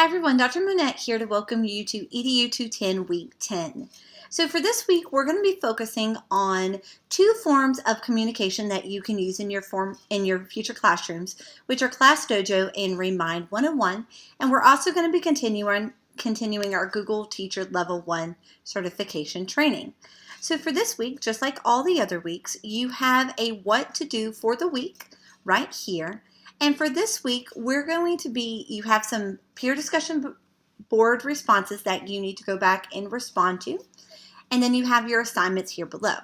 Hi everyone, Dr. Monette here to welcome you to EDU 210 Week 10. So for this week, we're going to be focusing on two forms of communication that you can use in your future classrooms, which are Class Dojo and Remind 101. And we're also going to be continuing our Google Teacher Level 1 certification training. So for this week, just like all the other weeks, you have a what to do for the week right here. And for this week, you have some peer discussion board responses that you need to go back and respond to. And then you have your assignments here below.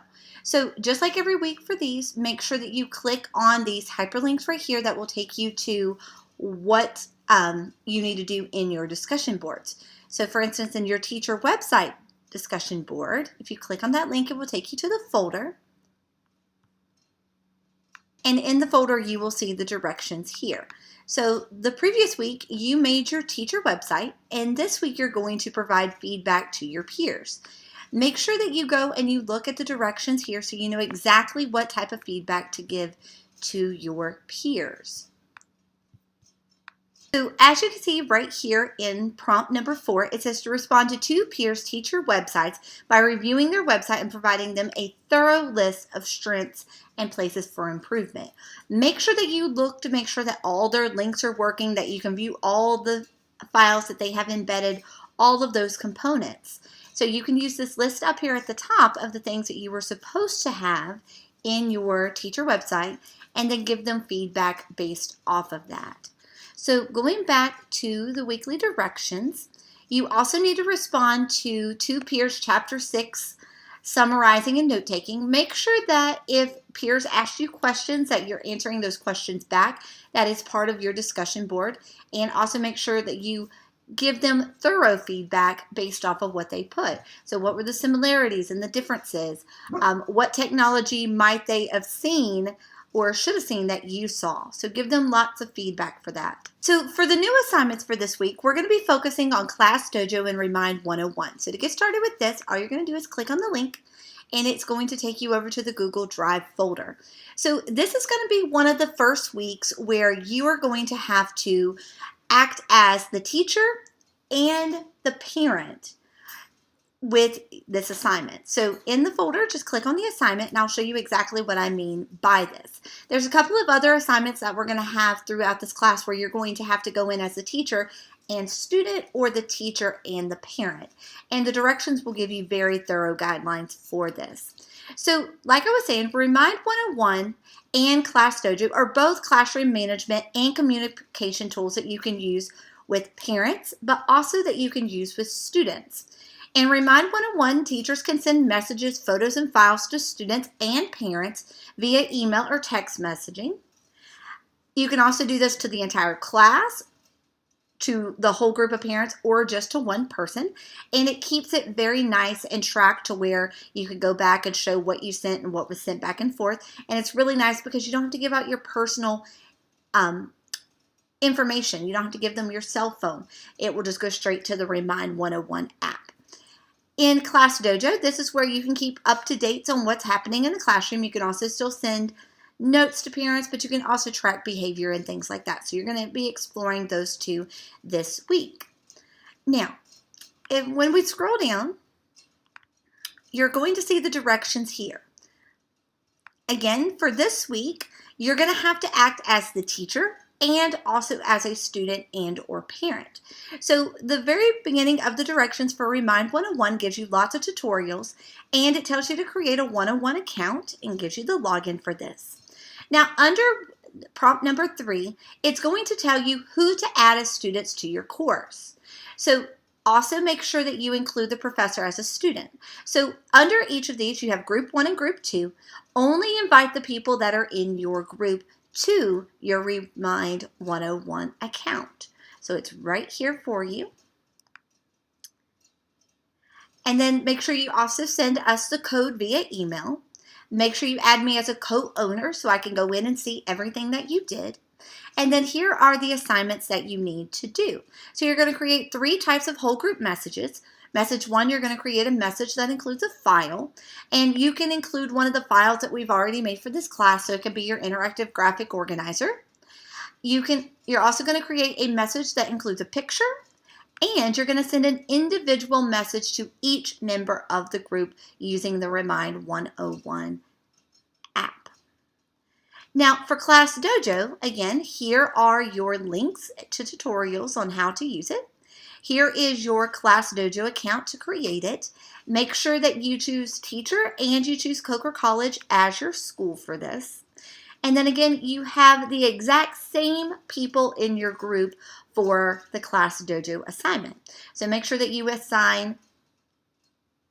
So just like every week for these, make sure that you click on these hyperlinks right here that will take you to what you need to do in your discussion boards. So for instance, in your teacher website discussion board, if you click on that link, it will take you to the folder. And in the folder, you will see the directions here. So the previous week, you made your teacher website, and this week you're going to provide feedback to your peers. Make sure that you go and you look at the directions here so you know exactly what type of feedback to give to your peers. So as you can see right here in prompt number 4, it says to respond to two peers' teacher websites by reviewing their website and providing them a thorough list of strengths and places for improvement. Make sure that you look to make sure that all their links are working, that you can view all the files that they have embedded, all of those components. So you can use this list up here at the top of the things that you were supposed to have in your teacher website and then give them feedback based off of that. So going back to the weekly directions, you also need to respond to two peers chapter 6 summarizing and note-taking. Make sure that if peers ask you questions that you're answering those questions back. That is part of your discussion board. And also make sure that you give them thorough feedback based off of what they put. So what were the similarities and the differences? What technology might they have seen or should have seen that you saw? So give them lots of feedback for that. So for the new assignments for this week, we're going to be focusing on Class Dojo and Remind 101. So to get started with this, all you're going to do is click on the link and it's going to take you over to the Google Drive folder. So this is going to be one of the first weeks where you are going to have to act as the teacher and the parent with this assignment. So in the folder, just click on the assignment and I'll show you exactly what I mean by this. There's a couple of other assignments that we're going to have throughout this class where you're going to have to go in as the teacher and student or the teacher and the parent. And the directions will give you very thorough guidelines for this. So like I was saying, Remind 101 and Class Dojo are both classroom management and communication tools that you can use with parents, but also that you can use with students. In Remind 101, teachers can send messages, photos, and files to students and parents via email or text messaging. You can also do this to the entire class, to the whole group of parents, or just to one person. And it keeps it very nice and tracked to where you can go back and show what you sent and what was sent back and forth. And it's really nice because you don't have to give out your personal information. You don't have to give them your cell phone. It will just go straight to the Remind 101 app. In Class Dojo, this is where you can keep up to date on what's happening in the classroom. You can also still send notes to parents, but you can also track behavior and things like that. So you're going to be exploring those two this week. Now, when we scroll down, you're going to see the directions here. Again, for this week, you're going to have to act as the teacher and also as a student and or parent. So the very beginning of the directions for Remind 101 gives you lots of tutorials, and it tells you to create a 101 account and gives you the login for this. Now under prompt number 3, it's going to tell you who to add as students to your course. So also make sure that you include the professor as a student. So under each of these, you have group 1 and group 2. Only invite the people that are in your group to your Remind 101 account. So it's right here for you. And then make sure you also send us the code via email. Make sure you add me as a co-owner so I can go in and see everything that you did. And then here are the assignments that you need to do. So you're going to create 3 types of whole group messages. Message 1, you're going to create a message that includes a file, and you can include one of the files that we've already made for this class, so it could be your interactive graphic organizer. You're also going to create a message that includes a picture, And you're going to send an individual message to each member of the group using the Remind 101 app. Now for Class Dojo, again, here are your links to tutorials on how to use it. Here is your Class Dojo account to create it. Make sure that you choose teacher and you choose Coker College as your school for this. And then again, you have the exact same people in your group for the Class Dojo assignment. So make sure that you assign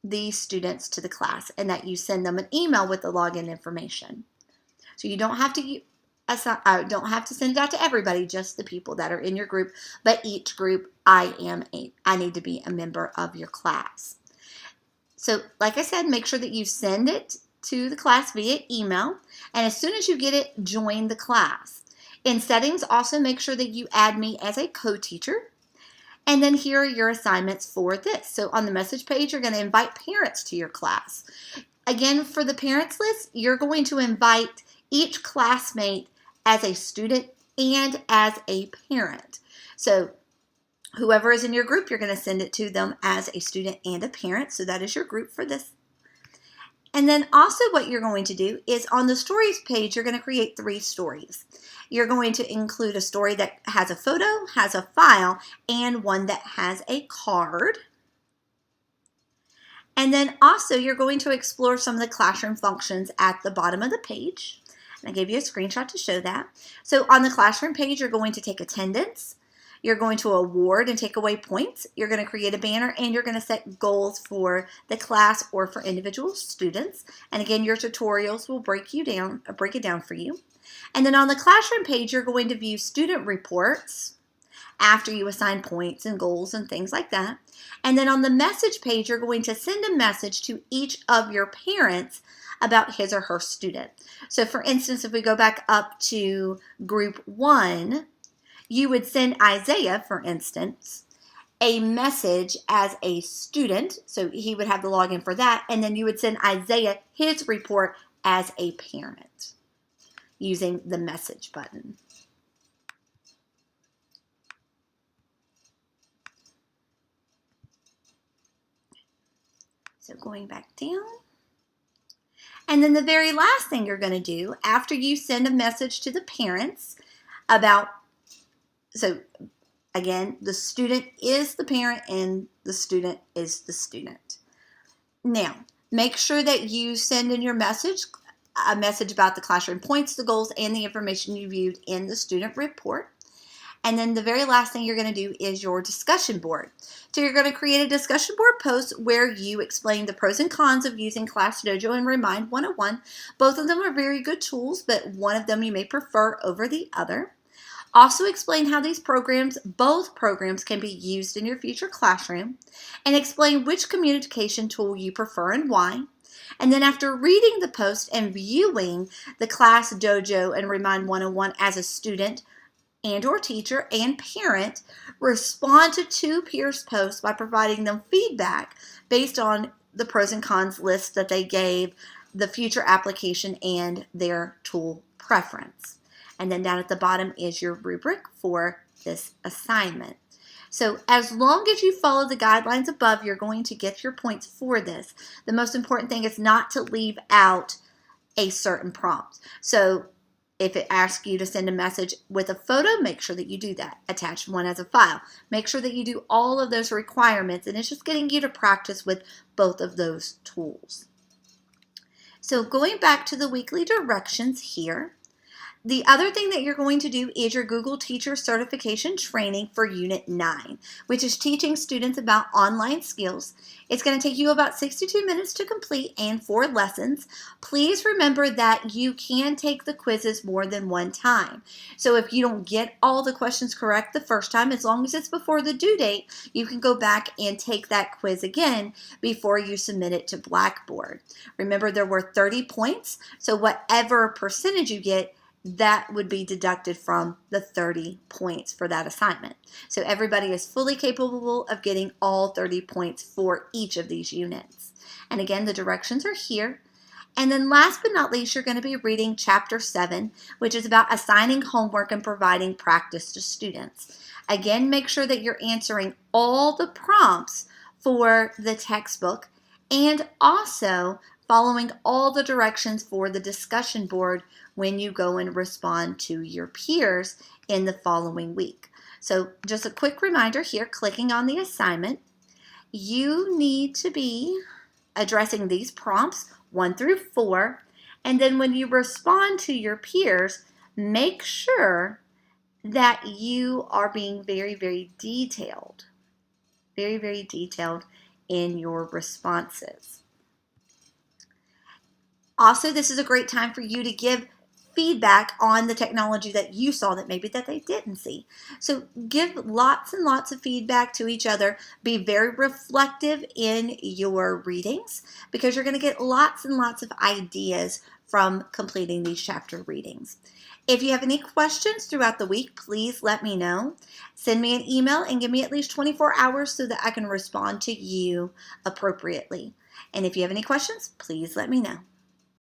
these students to the class and that you send them an email with the login information. So you don't have to send it out to everybody, just the people that are in your group, but each group I need to be a member of your class. So like I said, make sure that you send it to the class via email, and as soon as you get it, join the class. In settings, also make sure that you add me as a co-teacher, and then here are your assignments for this. So on the message page, you're going to invite parents to your class. Again, for the parents list, you're going to invite each classmate as a student and as a parent. So whoever is in your group, you're going to send it to them as a student and a parent. So that is your group for this. And then also what you're going to do is on the stories page, you're going to create 3 stories. You're going to include a story that has a photo, has a file, and one that has a card. And then also you're going to explore some of the classroom functions at the bottom of the page. And I gave you a screenshot to show that. So on the classroom page, you're going to take attendance. You're going to award and take away points. You're going to create a banner, and you're going to set goals for the class or for individual students. And again, your tutorials will break it down for you. And then on the classroom page, you're going to view student reports after you assign points and goals and things like that. And then on the message page, you're going to send a message to each of your parents about his or her student. So for instance, if we go back up to group 1, you would send Isaiah, for instance, a message as a student. So he would have the login for that. And then you would send Isaiah his report as a parent using the message button. So going back down. And then the very last thing you're going to do after you send a message to the parents about, so again, the student is the parent and the student is the student. Now, make sure that you send in your message a message about the classroom points, the goals, and the information you viewed in the student report. And then the very last thing you're going to do is your discussion board. So you're going to create a discussion board post where you explain the pros and cons of using Class Dojo and Remind 101. Both of them are very good tools, but one of them you may prefer over the other. Also explain how both programs can be used in your future classroom, and explain which communication tool you prefer and why. And then after reading the post and viewing the Class Dojo and Remind 101 as a student and or teacher and parent, respond to 2 peers' posts by providing them feedback based on the pros and cons list that they gave, the future application, and their tool preference. And then down at the bottom is your rubric for this assignment. So as long as you follow the guidelines above, you're going to get your points for this. The most important thing is not to leave out a certain prompt. So if it asks you to send a message with a photo, make sure that you do that. Attach one as a file. Make sure that you do all of those requirements, and it's just getting you to practice with both of those tools. So going back to the weekly directions here, the other thing that you're going to do is your Google Teacher Certification Training for Unit 9, which is teaching students about online skills. It's going to take you about 62 minutes to complete and 4 lessons. Please remember that you can take the quizzes more than one time. So if you don't get all the questions correct the first time, as long as it's before the due date, you can go back and take that quiz again before you submit it to Blackboard. Remember, there were 30 points, so whatever percentage you get, that would be deducted from the 30 points for that assignment. So everybody is fully capable of getting all 30 points for each of these units. And again, the directions are here. And then last but not least, you're going to be reading Chapter 7, which is about assigning homework and providing practice to students. Again, make sure that you're answering all the prompts for the textbook and also following all the directions for the discussion board when you go and respond to your peers in the following week. So just a quick reminder here, clicking on the assignment, you need to be addressing these prompts 1 through 4, and then when you respond to your peers, make sure that you are being very, very detailed in your responses. Also, this is a great time for you to give feedback on the technology that you saw that maybe that they didn't see. So give lots and lots of feedback to each other. Be very reflective in your readings because you're going to get lots and lots of ideas from completing these chapter readings. If you have any questions throughout the week, please let me know. Send me an email and give me at least 24 hours so that I can respond to you appropriately. And if you have any questions, please let me know.